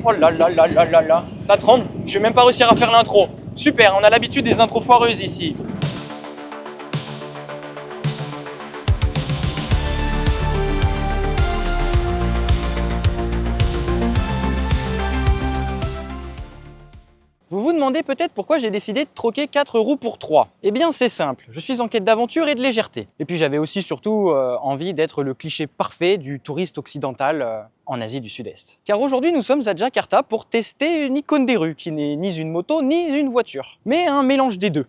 Oh là là là là là là, ça tremble, je vais même pas réussir à faire l'intro. Super, on a l'habitude des intros foireuses ici. Vous vous demandez peut-être pourquoi j'ai décidé de troquer 4 roues pour 3. Eh bien c'est simple, je suis en quête d'aventure et de légèreté. Et puis j'avais aussi surtout envie d'être le cliché parfait du touriste occidental en Asie du Sud-Est. Car aujourd'hui nous sommes à Jakarta pour tester une icône des rues qui n'est ni une moto ni une voiture, mais un mélange des deux.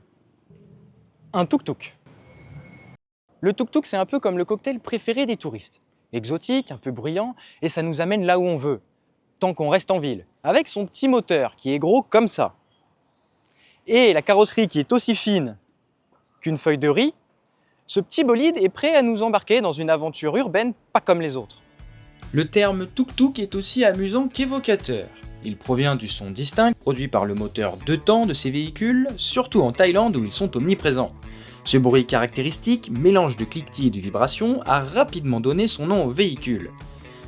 Un tuk-tuk. Le tuk-tuk c'est un peu comme le cocktail préféré des touristes. Exotique, un peu bruyant, et ça nous amène là où on veut. Tant qu'on reste en ville, avec son petit moteur qui est gros comme ça, et la carrosserie qui est aussi fine qu'une feuille de riz, ce petit bolide est prêt à nous embarquer dans une aventure urbaine pas comme les autres. Le terme tuk-tuk est aussi amusant qu'évocateur. Il provient du son distinct produit par le moteur 2 temps de ces véhicules, surtout en Thaïlande où ils sont omniprésents. Ce bruit caractéristique, mélange de cliquetis et de vibrations, a rapidement donné son nom au véhicule.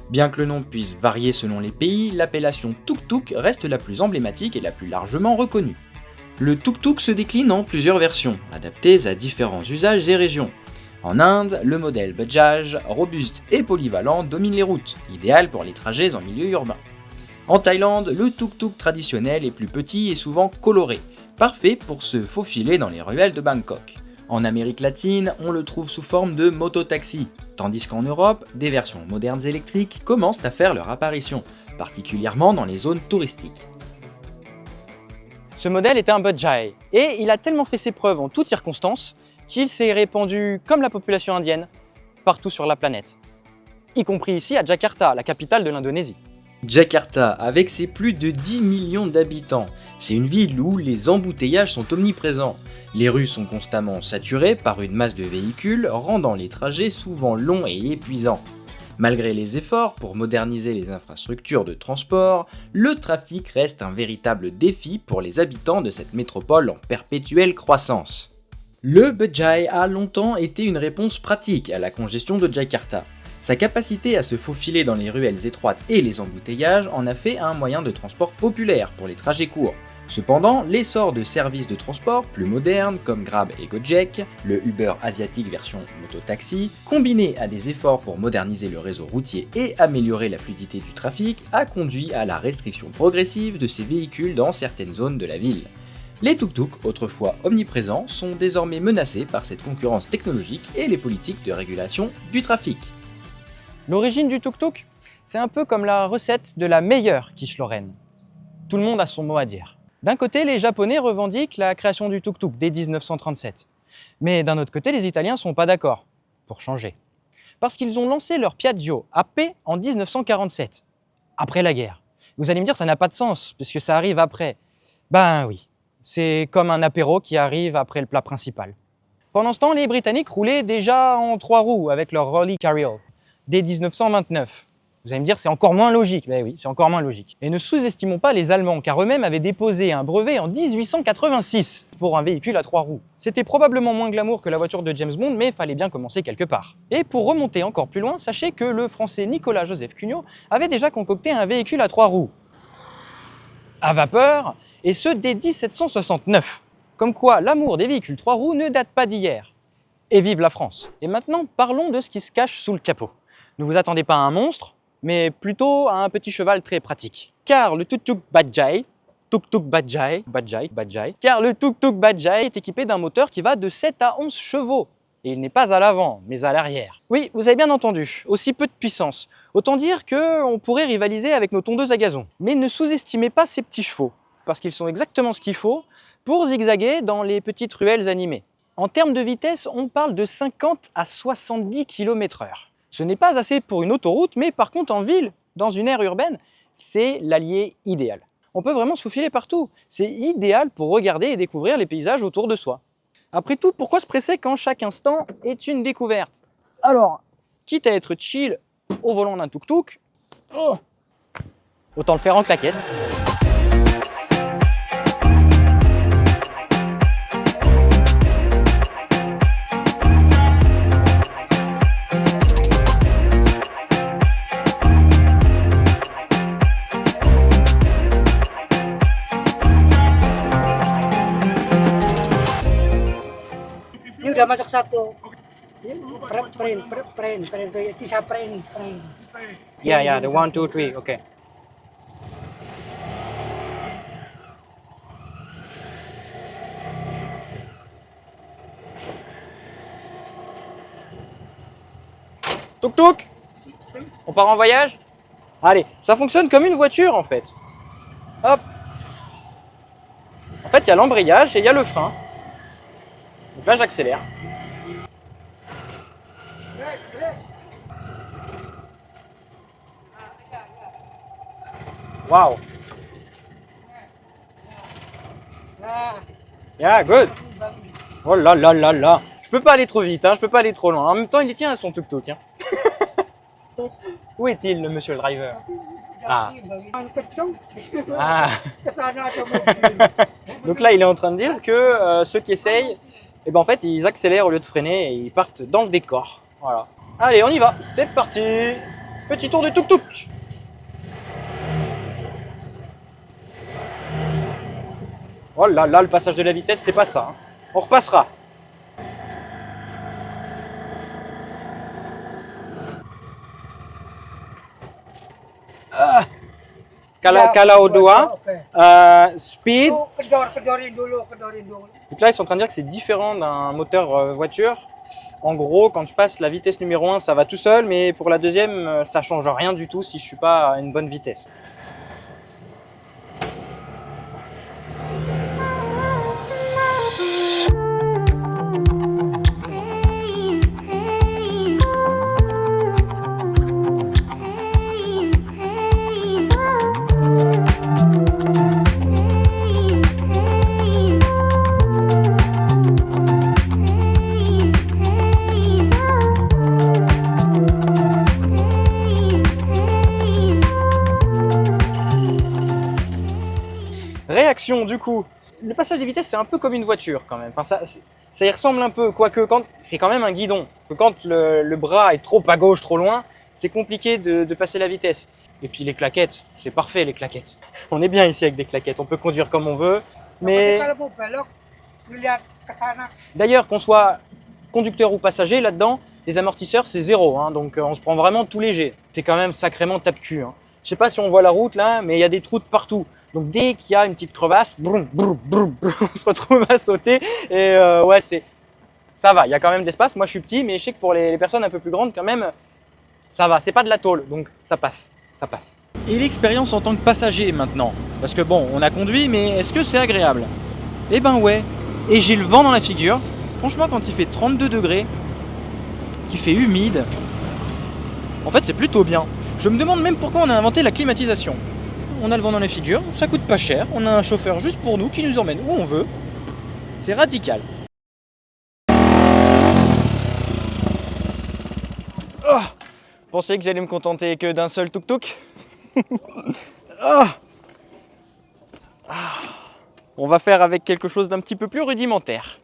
Bien que le nom puisse varier selon les pays, l'appellation tuk-tuk reste la plus emblématique et la plus largement reconnue. Le tuk-tuk se décline en plusieurs versions, adaptées à différents usages et régions. En Inde, le modèle Bajaj, robuste et polyvalent, domine les routes, idéal pour les trajets en milieu urbain. En Thaïlande, le tuk-tuk traditionnel est plus petit et souvent coloré, parfait pour se faufiler dans les ruelles de Bangkok. En Amérique latine, on le trouve sous forme de mototaxi, tandis qu'en Europe, des versions modernes électriques commencent à faire leur apparition, particulièrement dans les zones touristiques. Ce modèle est un Bajaj, et il a tellement fait ses preuves en toutes circonstances qu'il s'est répandu comme la population indienne partout sur la planète, y compris ici à Jakarta, la capitale de l'Indonésie. Jakarta, avec ses plus de 10 millions d'habitants, c'est une ville où les embouteillages sont omniprésents. Les rues sont constamment saturées par une masse de véhicules, rendant les trajets souvent longs et épuisants. Malgré les efforts pour moderniser les infrastructures de transport, le trafic reste un véritable défi pour les habitants de cette métropole en perpétuelle croissance. Le Bajaj a longtemps été une réponse pratique à la congestion de Jakarta. Sa capacité à se faufiler dans les ruelles étroites et les embouteillages en a fait un moyen de transport populaire pour les trajets courts. Cependant, l'essor de services de transport plus modernes comme Grab et Gojek, le Uber asiatique version mototaxi, combiné à des efforts pour moderniser le réseau routier et améliorer la fluidité du trafic, a conduit à la restriction progressive de ces véhicules dans certaines zones de la ville. Les tuk-tuk, autrefois omniprésents, sont désormais menacés par cette concurrence technologique et les politiques de régulation du trafic. L'origine du tuk-tuk, c'est un peu comme la recette de la meilleure quiche lorraine. Tout le monde a son mot à dire. D'un côté, les Japonais revendiquent la création du tuk-tuk dès 1937. Mais d'un autre côté, les Italiens sont pas d'accord, pour changer. Parce qu'ils ont lancé leur Piaggio AP en 1947, après la guerre. Vous allez me dire, ça n'a pas de sens, puisque ça arrive après. Ben oui, c'est comme un apéro qui arrive après le plat principal. Pendant ce temps, les Britanniques roulaient déjà en 3 roues avec leur Rolly Carriole, dès 1929. Vous allez me dire, c'est encore moins logique. Ben oui, c'est encore moins logique. Et ne sous-estimons pas les Allemands, car eux-mêmes avaient déposé un brevet en 1886 pour un véhicule à 3 roues. C'était probablement moins glamour que la voiture de James Bond, mais il fallait bien commencer quelque part. Et pour remonter encore plus loin, sachez que le français Nicolas-Joseph Cugnot avait déjà concocté un véhicule à 3 roues, à vapeur, et ce dès 1769. Comme quoi, l'amour des véhicules 3 roues ne date pas d'hier. Et vive la France. Et maintenant, parlons de ce qui se cache sous le capot. Ne vous attendez pas à un monstre, mais plutôt à un petit cheval très pratique. Car le tuk-tuk Bajaj est équipé d'un moteur qui va de 7 à 11 chevaux. Et il n'est pas à l'avant, mais à l'arrière. Oui, vous avez bien entendu, aussi peu de puissance. Autant dire qu'on pourrait rivaliser avec nos tondeuses à gazon. Mais ne sous-estimez pas ces petits chevaux, parce qu'ils sont exactement ce qu'il faut pour zigzaguer dans les petites ruelles animées. En termes de vitesse, on parle de 50 à 70 km/h. Ce n'est pas assez pour une autoroute, mais par contre en ville, dans une aire urbaine, c'est l'allié idéal. On peut vraiment se faufiler partout. C'est idéal pour regarder et découvrir les paysages autour de soi. Après tout, pourquoi se presser quand chaque instant est une découverte? Alors, quitte à être chill au volant d'un tuk-tuk, autant le faire en claquette. udah masuk satu. Print. Bisa print. Yeah, the 1, 2, 3, okay. Touk touk. On part en voyage? Allez, ça fonctionne comme une voiture en fait. Hop. En fait, il y a l'embrayage et il y a le frein. Donc là, j'accélère. Waouh. Yeah, good. Oh là là là là. Je peux pas aller trop vite, hein, je peux pas aller trop loin. En même temps, il tient à son tuk-tuk. Hein. Où est-il, le monsieur le driver? Ah. Ah. Donc là, il est en train de dire que ceux qui essayent, eh ben, en fait, ils accélèrent au lieu de freiner et ils partent dans le décor. Voilà. Allez, on y va. C'est parti. Petit tour de tuk-tuk. Oh là là, le passage de la vitesse, c'est pas ça. Hein. On repassera. Kalau dua, speed. Kedorin dulu. Donc là, ils sont en train de dire que c'est différent d'un moteur voiture. En gros, quand je passe la vitesse numéro 1, ça va tout seul, mais pour la deuxième, ça change rien du tout si je suis pas à une bonne vitesse. Réaction du coup, le passage des vitesses c'est un peu comme une voiture quand même, enfin, ça y ressemble un peu, quoique quand c'est quand même un guidon, que quand le bras est trop à gauche, trop loin, c'est compliqué de passer la vitesse. Et puis les claquettes, c'est parfait les claquettes. On est bien ici avec des claquettes, on peut conduire comme on veut, mais d'ailleurs qu'on soit conducteur ou passager là-dedans, les amortisseurs c'est zéro, hein, donc on se prend vraiment tout léger. C'est quand même sacrément tape-cul. Hein. Je sais pas si on voit la route là, mais il y a des trous de partout. Donc dès qu'il y a une petite crevasse, broum, broum, broum, broum, on se retrouve à sauter. Et ouais, ça va, il y a quand même d'espace. Moi je suis petit, mais je sais que pour les personnes un peu plus grandes quand même, ça va. C'est pas de la tôle, donc ça passe, ça passe. Et l'expérience en tant que passager maintenant? Parce que bon, on a conduit, mais est-ce que c'est agréable? Eh ben ouais, et j'ai le vent dans la figure. Franchement, quand il fait 32 degrés, qu'il fait humide, en fait c'est plutôt bien. Je me demande même pourquoi on a inventé la climatisation. On a le vent dans la figure, ça coûte pas cher, on a un chauffeur juste pour nous qui nous emmène où on veut. C'est radical. Oh, pensez que j'allais me contenter que d'un seul tuk-tuk? Oh. On va faire avec quelque chose d'un petit peu plus rudimentaire.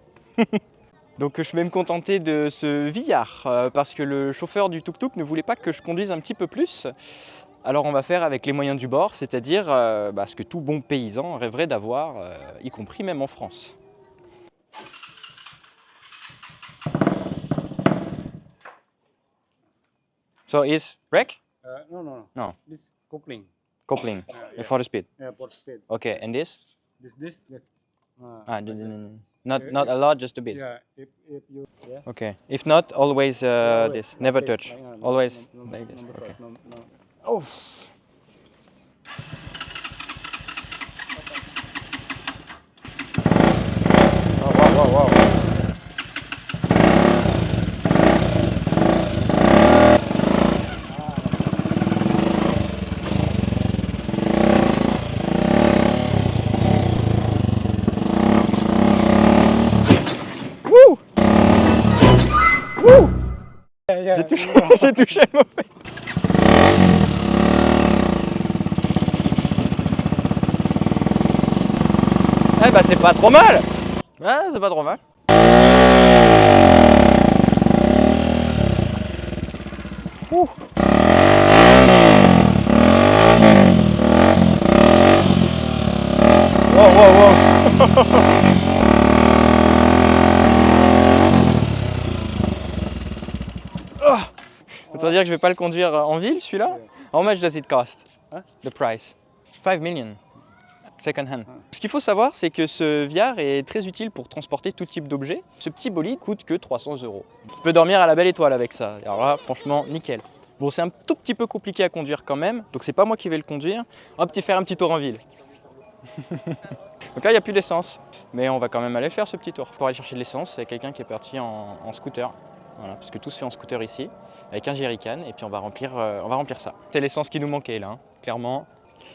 Donc je vais me contenter de ce Villard parce que le chauffeur du tuk-tuk ne voulait pas que je conduise un petit peu plus. Alors on va faire avec les moyens du bord, c'est-à-dire ce que tout bon paysan rêverait d'avoir, y compris même en France. So is brake? No. This coupling. Coupling Yeah. for the speed. Yeah, for speed. Okay, and this? This. Not a lot, just a bit. Yeah, if you. Yeah. Okay. If not, always this. Never touch. Always like this. Okay. Oh. Wow. Wouh! Wouh! J'ai touché le mauvais. Eh bah c'est pas trop mal. Ouais, c'est pas trop mal. Ouh. Wow. Autant dire que je vais pas le conduire en ville, celui-là. How much does it cost? Hein? The price? 5 million. Second hand. Ce qu'il faut savoir, c'est que ce Viar est très utile pour transporter tout type d'objets. Ce petit bolide coûte que 300 €. Tu peux dormir à la belle étoile avec ça. Alors là, franchement, nickel. Bon, c'est un tout petit peu compliqué à conduire quand même, donc c'est pas moi qui vais le conduire. On va faire un petit tour en ville. Donc là, il n'y a plus d'essence, mais on va quand même aller faire ce petit tour. Pour aller chercher de l'essence, c'est quelqu'un qui est parti en scooter. Voilà, parce que tout se fait en scooter ici, avec un jerrycan, et puis on va remplir ça. C'est l'essence qui nous manquait là, hein, clairement.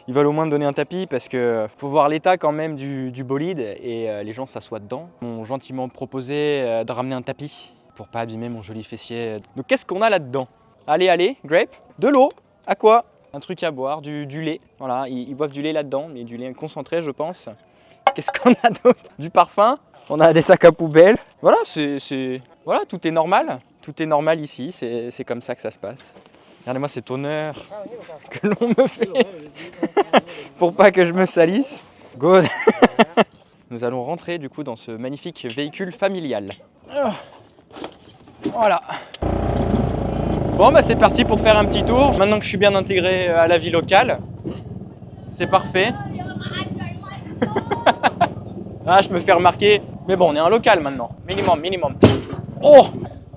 Ils veulent au moins me donner un tapis parce que faut voir l'état quand même du bolide et les gens s'assoient dedans. Ils m'ont gentiment proposé de ramener un tapis pour pas abîmer mon joli fessier. Donc qu'est-ce qu'on a là-dedans? Allez, grape, de l'eau, à quoi? Un truc à boire, du lait. Voilà, ils boivent du lait là-dedans, mais du lait concentré je pense. Qu'est-ce qu'on a d'autre? Du parfum, on a des sacs à poubelle. Voilà, voilà, tout est normal. Tout est normal ici, c'est comme ça que ça se passe. Regardez-moi cet honneur que l'on me fait pour pas que je me salisse. Good. Nous allons rentrer du coup dans ce magnifique véhicule familial. Voilà. Bon bah c'est parti pour faire un petit tour. Maintenant que je suis bien intégré à la vie locale, c'est parfait. Ah, je me fais remarquer. Mais bon, on est un local maintenant. Minimum. Oh!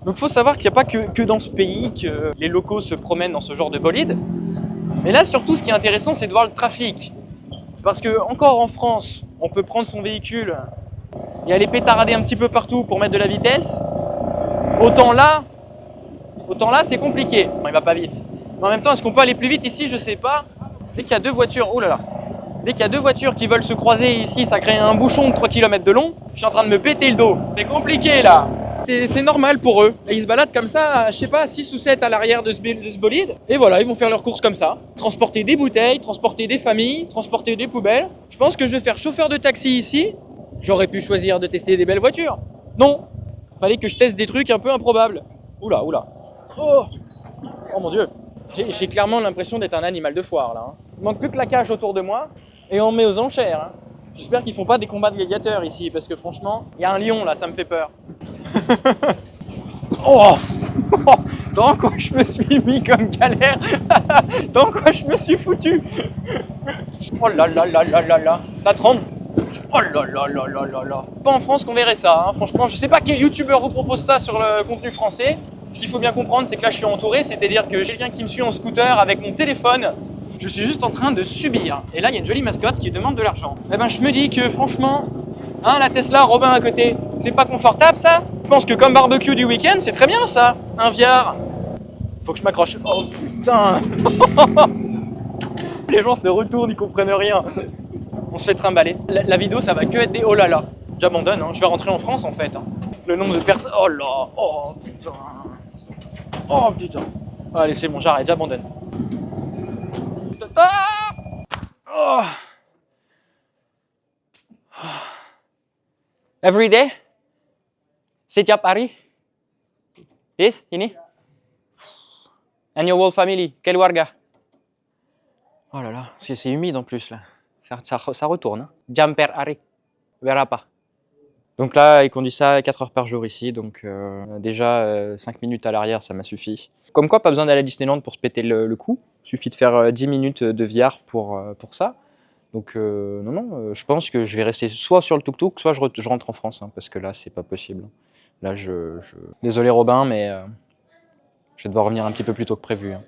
Donc il faut savoir qu'il n'y a pas que dans ce pays que les locaux se promènent dans ce genre de bolide. Mais là, surtout, ce qui est intéressant, c'est de voir le trafic. Parce que, encore en France, on peut prendre son véhicule et aller pétarader un petit peu partout pour mettre de la vitesse. Autant là, c'est compliqué. Il va pas vite. Mais en même temps, est-ce qu'on peut aller plus vite ici? Je sais pas. Dès qu'il y a deux voitures, oh là là. Dès qu'il y a deux voitures qui veulent se croiser ici, ça crée un bouchon de 3 km de long. Je suis en train de me péter le dos. C'est compliqué là. C'est normal pour eux. Et ils se baladent comme ça, je sais pas, 6 ou 7 à l'arrière de ce bolide. Et voilà, ils vont faire leurs courses comme ça. Transporter des bouteilles, transporter des familles, transporter des poubelles. Je pense que je vais faire chauffeur de taxi ici. J'aurais pu choisir de tester des belles voitures. Non, fallait que je teste des trucs un peu improbables. Oula. Oh mon Dieu. J'ai clairement l'impression d'être un animal de foire là. Il manque plus que la cage autour de moi et on me met aux enchères. Hein. J'espère qu'ils font pas des combats de gladiateurs ici parce que franchement, il y a un lion là, ça me fait peur. Oh, dans quoi je me suis mis comme galère. Dans quoi je me suis foutu. Oh là, ça tremble. Oh là. Pas en France qu'on verrait ça, hein. Franchement, je sais pas quel youtubeur vous propose ça sur le contenu français. Ce qu'il faut bien comprendre, c'est que là je suis entouré, c'est-à-dire que j'ai quelqu'un qui me suit en scooter avec mon téléphone. Je suis juste en train de subir. Et là, il y a une jolie mascotte qui demande de l'argent. Eh ben, je me dis que franchement, hein, la Tesla Robin à côté, c'est pas confortable ça? Je pense que comme barbecue du week-end, c'est très bien ça, un Viar. Faut que je m'accroche. Oh putain. Les gens se retournent, ils comprennent rien. On se fait trimballer. La vidéo, ça va que être des oh là là. J'abandonne, hein. Je vais rentrer en France en fait. Hein. Le nombre de personnes. Oh là, oh putain. Oh putain. Allez, c'est bon, j'arrête, j'abandonne. Ah oh. Every day? Setiap hari? Yes, ini? And your whole family? Keluarga? Oh là là, c'est humide en plus là. Ça retourne. Hein. Jam per hari. Berapa? Donc là, il conduit ça 4 heures par jour ici, donc déjà 5 minutes à l'arrière, ça m'a suffi. Comme quoi, pas besoin d'aller à Disneyland pour se péter le cou. Il suffit de faire 10 minutes de Viar pour ça. Donc non, je pense que je vais rester soit sur le tuk-tuk, soit je rentre en France, hein, parce que là, c'est pas possible. Là, Désolé Robin, mais je vais devoir revenir un petit peu plus tôt que prévu. Hein.